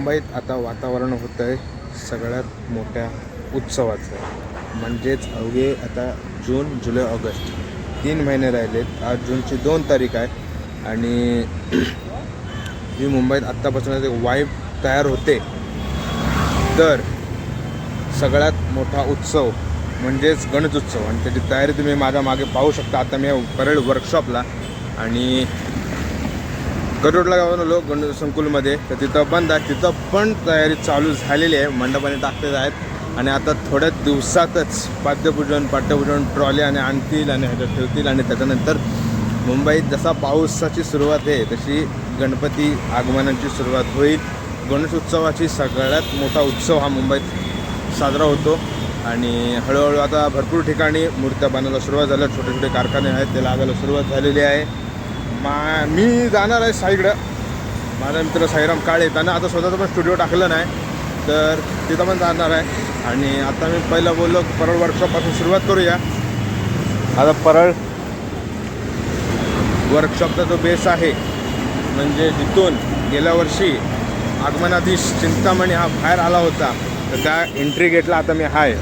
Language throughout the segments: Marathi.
मुंबईत आता वातावरण होतं आहे सगळ्यात मोठ्या उत्सवाचं, म्हणजेच अवघे आता जून, जुलै, ऑगस्ट 3 महिने राहिलेत. आज जूनची 2 तारीख आहे आणि ही मुंबईत आत्तापासूनच एक वाईब तयार होते. तर सगळ्यात मोठा उत्सव म्हणजेच गणेश उत्सव आणि त्याची तयारी तुम्ही माझ्या मागे पाहू शकता. आता मी परळ वर्कशॉपला आणि गरुडला गावानं आलो गणेश संकुलमध्ये, तर तिथं बंद आहे. तिथं पण तयारी चालू झालेली आहे, मंडपाने टाकलेले आहेत आणि आता थोड्या दिवसातच पाठ्यपूजन ट्रॉली आणि आणतील आणि ह्याच्यात ठेवतील आणि त्याच्यानंतर मुंबईत जसा पावसाची सुरुवात आहे तशी गणपती आगमनाची सुरुवात होईल. गणेश उत्सवाची सगळ्यात मोठा उत्सव हा मुंबईत साजरा होतो आणि हळूहळू आता भरपूर ठिकाणी मूर्त्या बांधायला सुरुवात झाल्या. छोटे छोटे कारखाने आहेत, ते लागायला सुरुवात झालेली आहे. मी जाणार आहे साईकडं. माझा मित्र साईराम काळे, त्यानं आता स्वतःचं पण स्टुडिओ टाकलं नाही, तर तिथं पण जाणार आहे. आणि आता मी पहिलं बोललो परळ वर्कशॉपपासून सुरुवात करूया. आता परळ वर्कशॉपचा जो बेस आहे, म्हणजे जिथून गेल्या वर्षी आगमनाधीश चिंतामणी हा बाहेर आला होता, तर त्या एंट्री गेटला आता मी आहे.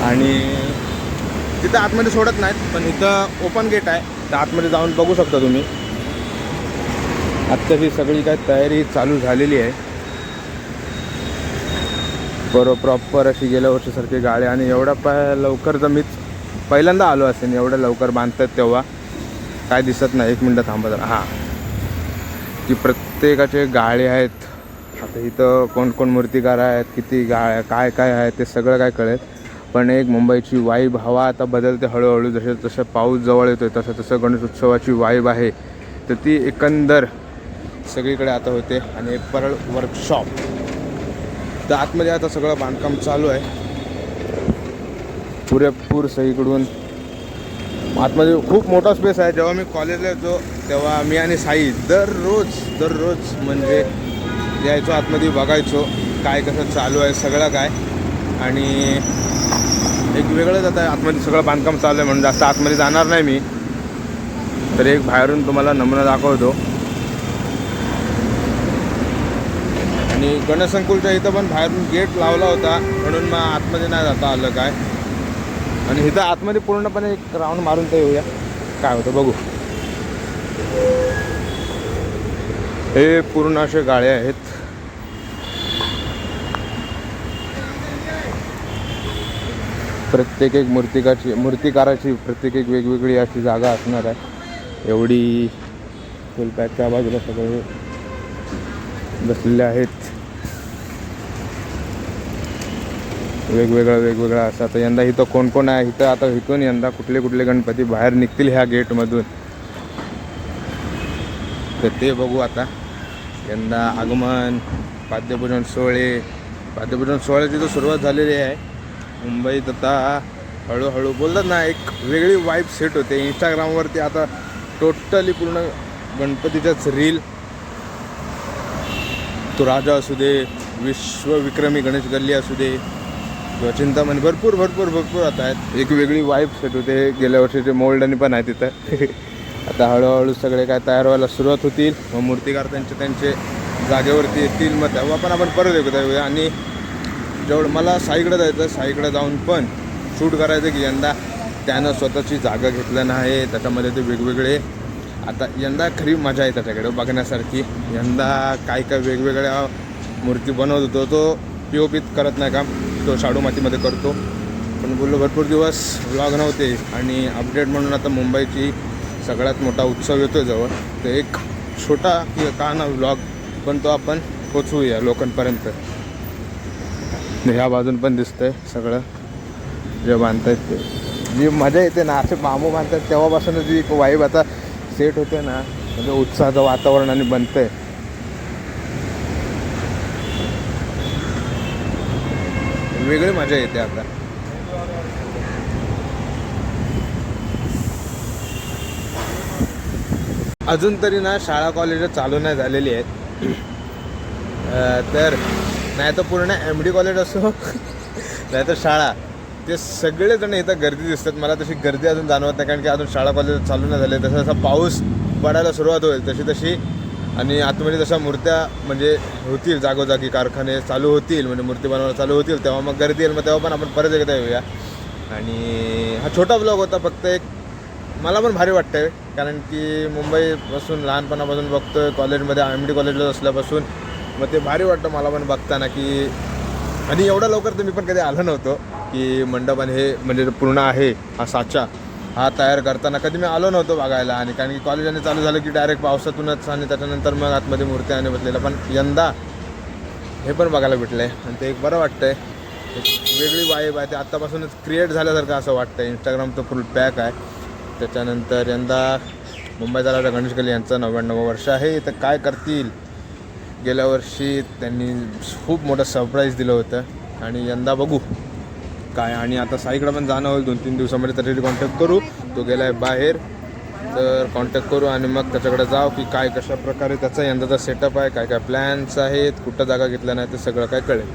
आणि तिथं आतमध्ये सोडत नाहीत, पण इथं ओपन गेट आहे, तर आतमध्ये जाऊन बघू शकता तुम्ही. आत्ताची सगळी काय तयारी चालू झालेली आहे. प्रॉपर अशी गेल्या वर्षीसारखी गाडी आणि एवढा लवकर जर मीच पहिल्यांदा आलो असेल, एवढं लवकर बांधतात तेव्हा काय दिसत नाही. 1 मिनटं थांबा जरा. हां, की प्रत्येकाचे गाळे आहेत. आता इथं कोण कोण मूर्तिकार आहेत, किती गाळ्या काय काय आहे ते सगळं काय कळेल. पण एक मुंबईची वाईब हवा आता बदलते हळूहळू. जसं पाऊस जवळ येतो आहे तसं गणेश उत्सवाची वाईब आहे, तर ती एकंदर सगळीकडे आता होते. आणि परळ वर्कशॉप तर आतमध्ये आता सगळं बांधकाम चालू आहे पुरेपूर सगळीकडून. आतमध्ये खूप मोठा स्पेस आहे. जेव्हा मी कॉलेजला येतो तेव्हा मी आणि साई दररोज म्हणजे यायचो आतमध्ये, बघायचो काय कसं चालू आहे सगळं काय. आणि एक वेगळंच आता आतमध्ये सगळं बांधकाम चालू आहे म्हणून जास्त आतमध्ये जाणार नाही मी, तर एक बाहेरून तुम्हाला नमुना दाखवतो. आणि गणेश संकुलच्या इथं पण बाहेरून गेट लावला होता म्हणून मग आतमध्ये नाही जाता आलं काय. आणि इथं आतमध्ये पूर्णपणे एक राऊंड मारून तर येऊया काय होतं बघू. हे पूर्ण असे गाळे आहेत. प्रत्येक एक मूर्तिकाराची प्रत्येक एक वेगवेगळी अशी जागा असणार आहे. एवढी फुलपॅकच्या बाजूला सगळे बसलेले आहेत. वेगवेगळं असं. आता यंदा इथं कोण कोण आहे इथं, आता इथून यंदा कुठले गणपती बाहेर निघतील ह्या गेटमधून, तर ते बघू. आता यंदा आगमन, पाद्यपूजन सोहळ्याची तर सुरुवात झालेली आहे. मुंबईत आता हळूहळू बोलतात ना, एक वेगळी वाईब सेट होते. इंस्टाग्रामवरती आता टोटली पूर्ण गणपतीच्याच रील, तो राजा असू दे, विश्वविक्रमी गणेश गल्ली असू दे किंवा चिंतामणी, भरपूर आता आहेत. एक वेगळी वाईब सेट होते. गेल्या वर्षीचे मोल्डनी पण आहे तिथं. आता हळूहळू सगळे काय तयार व्हायला सुरुवात होतील. मग मूर्तिकार त्यांचे जागेवरती येतील. मग तेव्हा पण आपण परत एकदा येऊया. आणि जेवढं मला साईकडे जायचं, साईकडे जाऊन पण शूट करायचं की यंदा त्यानं स्वतःची जागा घेतलं नाही. त्याच्यामध्ये ते वेगवेगळे आता यंदा खरी मजा आहे त्याच्याकडे बघण्यासारखी. यंदा काय वेगवेगळ्या मूर्ती बनवत होतो. तो POP करत नाही काम, तो शाडू मातीमध्ये करतो. पण बोललो भरपूर दिवस व्लॉग नव्हते आणि अपडेट म्हणून आता मुंबईची सगळ्यात मोठा उत्सव येतो जवळ, तर एक छोटा की का ना व्लॉग, पण तो आपण पोचवूया लोकांपर्यंत. ह्या बाजून पण दिसतंय सगळं जे बांधतायत ते. जी मजा येते ना असे बांबू बांधतात तेव्हापासून जी एक वाईब आता सेट होते ना, म्हणजे उत्साहाचं वातावरण आणि बनतंय. वेगळी मजा येते आता. अजून तरी ना शाळा कॉलेज चालू नाही झालेली आहेत. तर नाही तर पूर्ण MD कॉलेज असो नाही तर शाळा, ते सगळेजण इथं गर्दी दिसतात. मला तशी गर्दी अजून जाणवत नाही, कारण की अजून शाळा कॉलेज चालू नाही झाले. जसं जसा पाऊस पडायला सुरुवात होईल तशी आणि आतमध्ये जशा मूर्त्या म्हणजे होतील, जागोजागी कारखाने चालू होतील, म्हणजे मूर्ती बनवायला चालू होतील, तेव्हा मग गर्दी येईल. मग तेव्हा पण आपण परत एकदा येऊया. आणि हा छोटा ब्लॉग होता फक्त एक. मला पण भारी वाटतं आहे, कारण की मुंबईपासून लहानपणापासून बघतो आहे, कॉलेजमध्ये MD कॉलेजला असल्यापासून. मग ते भारी वाटतं मला पण बघताना की, आणि एवढा लवकर तर मी पण कधी आलो नव्हतो की मंडप आणि हे म्हणजे पूर्ण आहे हा साचा हा तयार करताना कधी मी आलो नव्हतो बघायला. आणि कारण की कॉलेजाने चालू झालं की डायरेक्ट पावसातूनच आणि त्याच्यानंतर मग आतमध्ये मूर्त्या आणि बसलेलं. पण यंदा हे पण बघायला भेटलं आहे आणि ते एक बरं वाटतं आहे. एक वेगळी वाईब आहे, ते आत्तापासूनच क्रिएट झाल्यासारखं असं वाटतं आहे. इंस्टाग्राम तर फुल पॅक आहे. त्याच्यानंतर यंदा मुंबईचा राजा गणेश गल्ली यांचं 99वं वर्ष आहे. तर काय करतील, गेल्या वर्षी त्यांनी खूप मोठं सरप्राईज दिलं होतं आणि यंदा बघू काय. आणि आता साईकडं पण जाणं होईल 2-3 दिवसामध्ये, तरी कॉन्टॅक्ट करू. तो गेला आहे बाहेर, तर कॉन्टॅक्ट करू आणि मग त्याच्याकडे जाऊ की काय कशा प्रकारे त्याचा यंदाचा सेटअप आहे, काय काय प्लॅन्स आहेत, कुठं जागा घेतल्या नाही ते सगळं काय कळेल.